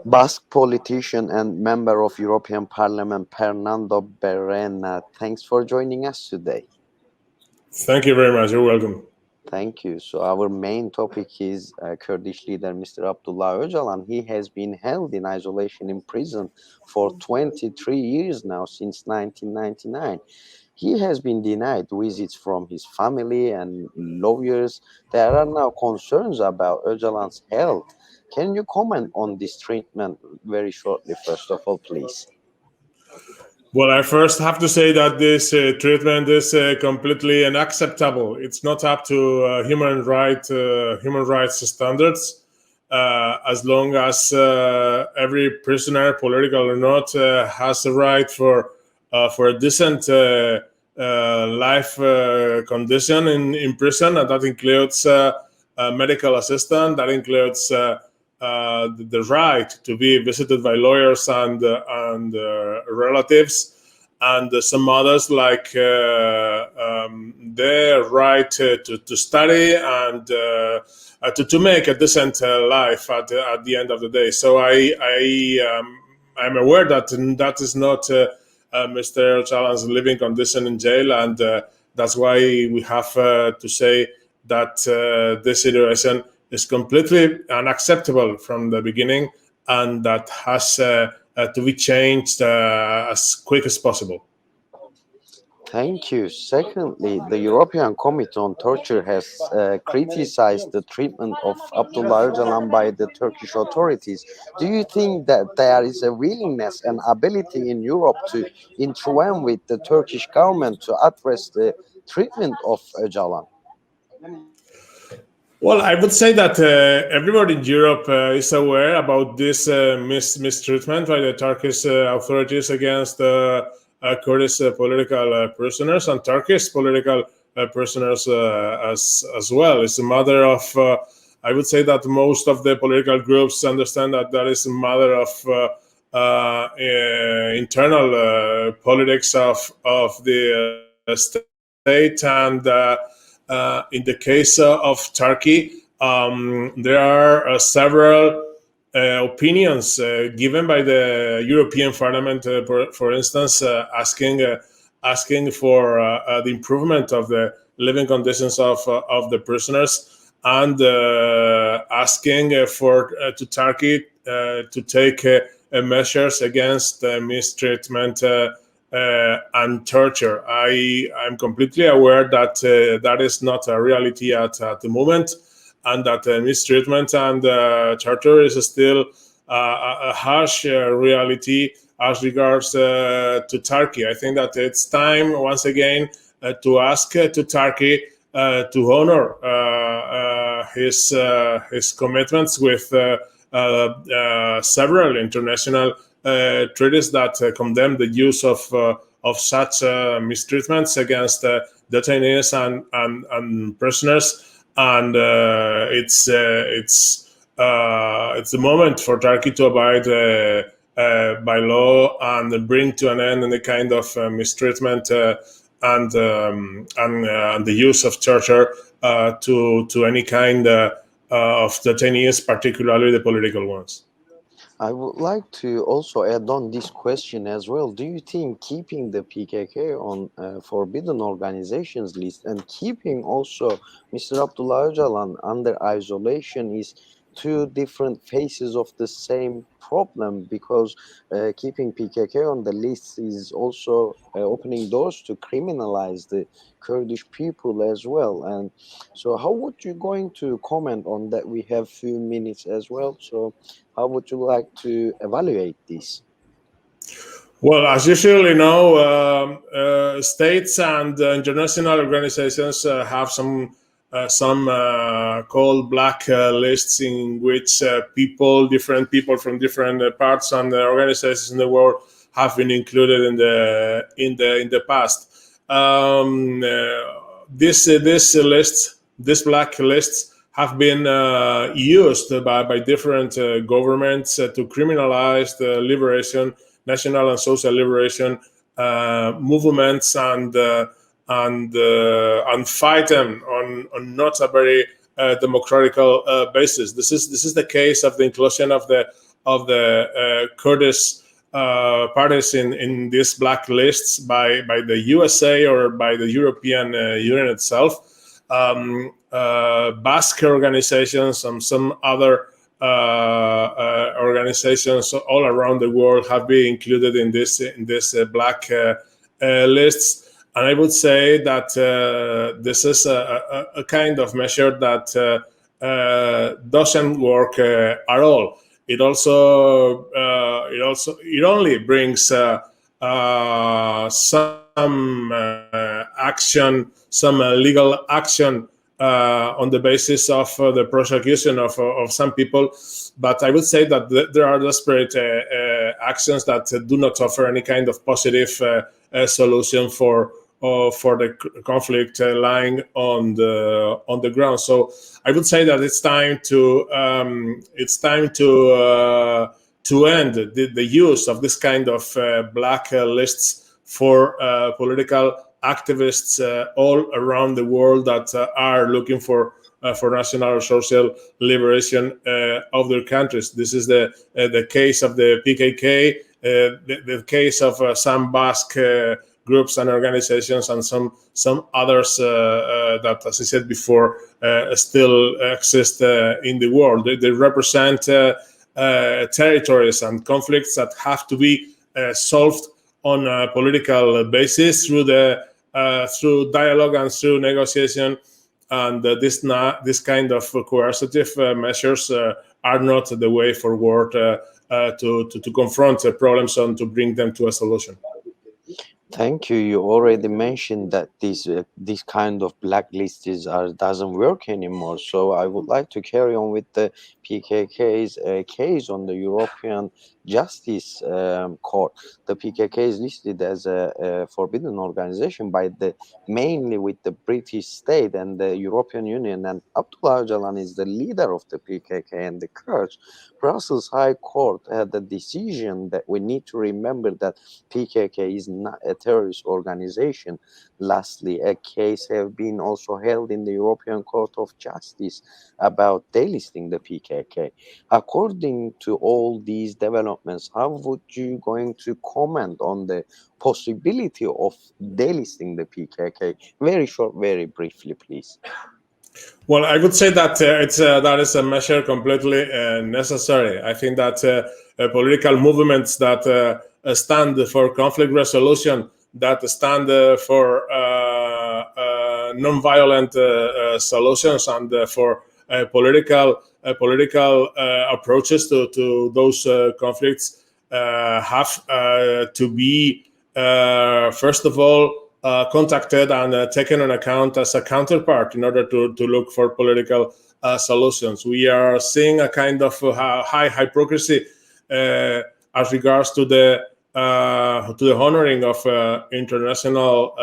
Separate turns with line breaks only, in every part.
Basque politician and member of European Parliament Pernando Barrena. Thanks for joining us today.
Thank you very much. You're welcome.
Thank you. So our main topic is Kurdish leader Mr. Abdullah Öcalan. He has been held in isolation in prison for 23 years now, since 1999. He has been denied visits from his family and lawyers. There are now concerns about Öcalan's health. Can you comment on this treatment very shortly, first of all, please?
Well, I first have to say that this treatment is completely unacceptable. It's not up to human rights standards. As long as every prisoner, political or not, has a right for a decent life condition in prison, and that includes medical assistance. That includes the right to be visited by lawyers and relatives, and some others like the right to study and to make a decent life at the end of the day. So I'm aware that that is not Mr. Öcalan's living condition in jail, and that's why we have to say that this situation is completely unacceptable from the beginning, and that has to be changed as quick as possible.
Thank you. Secondly, the European Committee on Torture has criticized the treatment of Abdullah Öcalan by the Turkish authorities. Do you think that there is a willingness and ability in Europe to intervene with the Turkish government to address the treatment of Öcalan?
Well, I would say that everybody in Europe is aware about this mistreatment by the Turkish authorities against Kurdish political prisoners and Turkish political prisoners as well. It's a matter of, I would say that most of the political groups understand that that is a matter of internal politics of the state, and in the case of Turkey, there are several opinions given by the European Parliament, for instance, asking for the improvement of the living conditions of the prisoners, and asking for to Turkey to take measures against mistreatment and torture. I'm completely aware that that is not a reality at the moment, and that mistreatment and torture is still a harsh reality as regards to Turkey. I think that it's time once again to ask to Turkey to honor his commitments with several international treaties that condemn the use of such mistreatments against detainees and prisoners, and it's the moment for Turkey to abide by law and bring to an end any kind of mistreatment and the use of torture to any kind of detainees, particularly the political ones.
I would like to also add on this question as well. Do you think keeping the PKK on forbidden organizations list and keeping also Mr. Abdullah Öcalan under isolation is two different faces of the same problem? Because keeping PKK on the list is also opening doors to criminalize the Kurdish people as well. And so how would you going to comment on that? We have few minutes as well, so how would you like to evaluate this?
Well, as usual, states and international organizations have some called black lists, in which different people from different parts and organizations in the world have been included in the past. These black lists have been used by different governments to criminalize the national and social liberation movements, and fight them on not a very democratical basis. This is the case of the inclusion of the Kurdish parties in these blacklists by the USA or by the European Union itself. Basque organizations and some other organizations all around the world have been included in this black lists. And I would say that this is a kind of measure that doesn't work at all. It only brings some action, some legal action on the basis of the prosecution of some people. But I would say that there are desperate actions that do not offer any kind of positive solution for the conflict lying on the ground. So I would say that it's time to end the use of this kind of black lists for political activists all around the world that are looking for national or social liberation of their countries. This is the case of the PKK, the case of some Basque groups and organizations, and some others that, as I said before, still exist in the world. They represent territories and conflicts that have to be solved on a political basis through dialogue and through negotiation. And this kind of coercive measures are not the way forward to confront problems and to bring them to a solution.
Thank you. You already mentioned that this kind of blacklists doesn't work anymore. So I would like to carry on with the PKK's case on the European Justice Court. The PKK is listed as a forbidden organization by mainly with the British state and the European Union. And Abdullah Öcalan is the leader of the PKK and the Kurds. Brussels High Court had the decision that we need to remember that PKK is not a terrorist organization. Lastly, a case have been also held in the European Court of Justice about delisting the PKK. According to all these developments, how would you going to comment on the possibility of delisting the PKK? Very short, very briefly, please.
Well, I would say that that is a measure completely necessary. I think that political movements that stand for conflict resolution, that stand for non-violent solutions, and for political approaches to those conflicts have to be first of all contacted and taken on account as a counterpart in order to look for political solutions. We are seeing a kind of high hypocrisy as regards to the honoring of international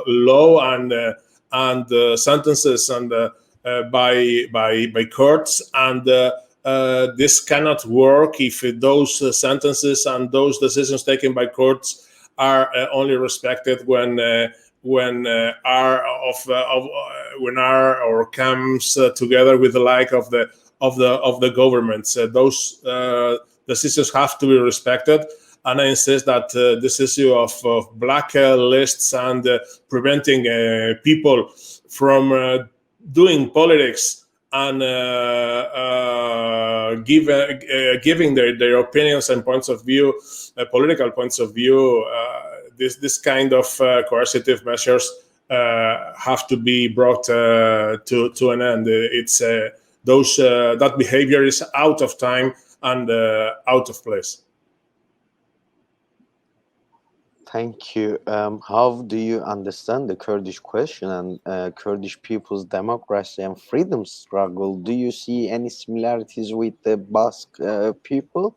law and sentences and by courts, and this cannot work if those sentences and those decisions taken by courts are only respected when comes together with the like of the governments. Those decisions have to be respected, and I insist that this issue of black lists and preventing people from doing politics and giving their opinions and points of view, political points of view, this kind of coercive measures have to be brought to an end. It's that behavior is out of time and out of place.
Thank you. How do you understand the Kurdish question and Kurdish people's democracy and freedom struggle? Do you see any similarities with the Basque people?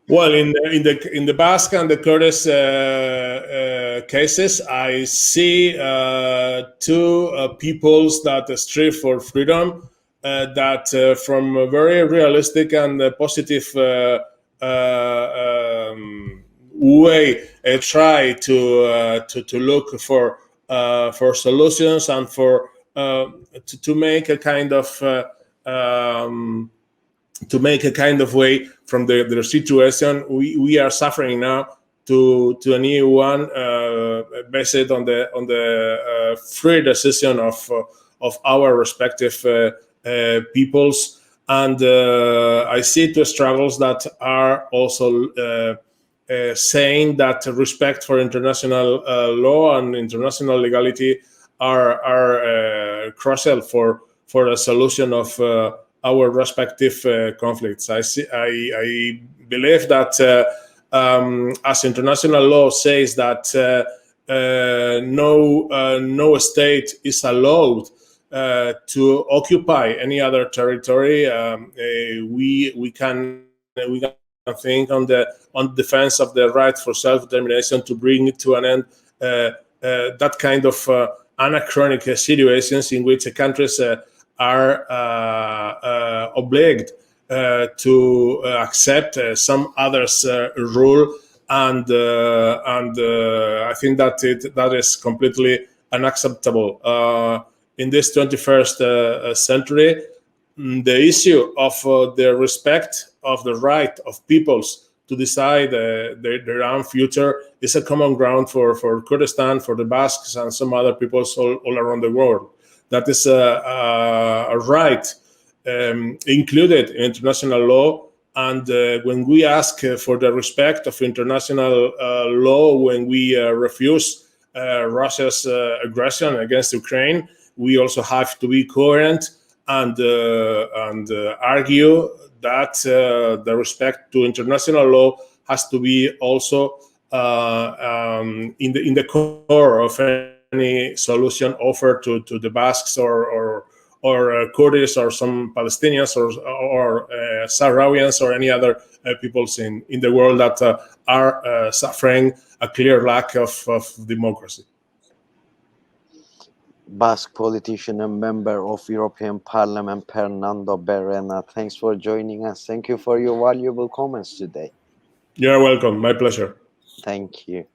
Well, in the Basque and the Kurdish cases, I see two peoples that strive for freedom, that from a very realistic and positive way try to look for solutions and for to make a kind of to make a kind of way from the situation we are suffering now to a new one based on the free decision of our respective peoples. And I see two struggles that are also saying that respect for international law and international legality are crucial for a solution of our respective conflicts. I believe that as international law says that no state is allowed to occupy any other territory. We can think on the defense of the right for self-determination to bring it to an end that kind of anachronic situations in which countries are obliged to accept some others' rule, and I think that is completely unacceptable. In this 21st century, the issue of the respect of the right of peoples to decide their own future is a common ground for Kurdistan, for the Basques, and some other peoples all around the world. That is a right included in international law. And when we ask for the respect of international law, when we refuse Russia's aggression against Ukraine, we also have to be coherent and argue that the respect to international law has to be also in the core of any solution offered to the Basques or Kurdish or some Palestinians or Sahrawians or any other peoples in the world that are suffering a clear lack of democracy.
Basque politician and member of European Parliament, Pernando Barrena. Thanks for joining us. Thank you for your valuable comments today.
You're welcome. My pleasure.
Thank you.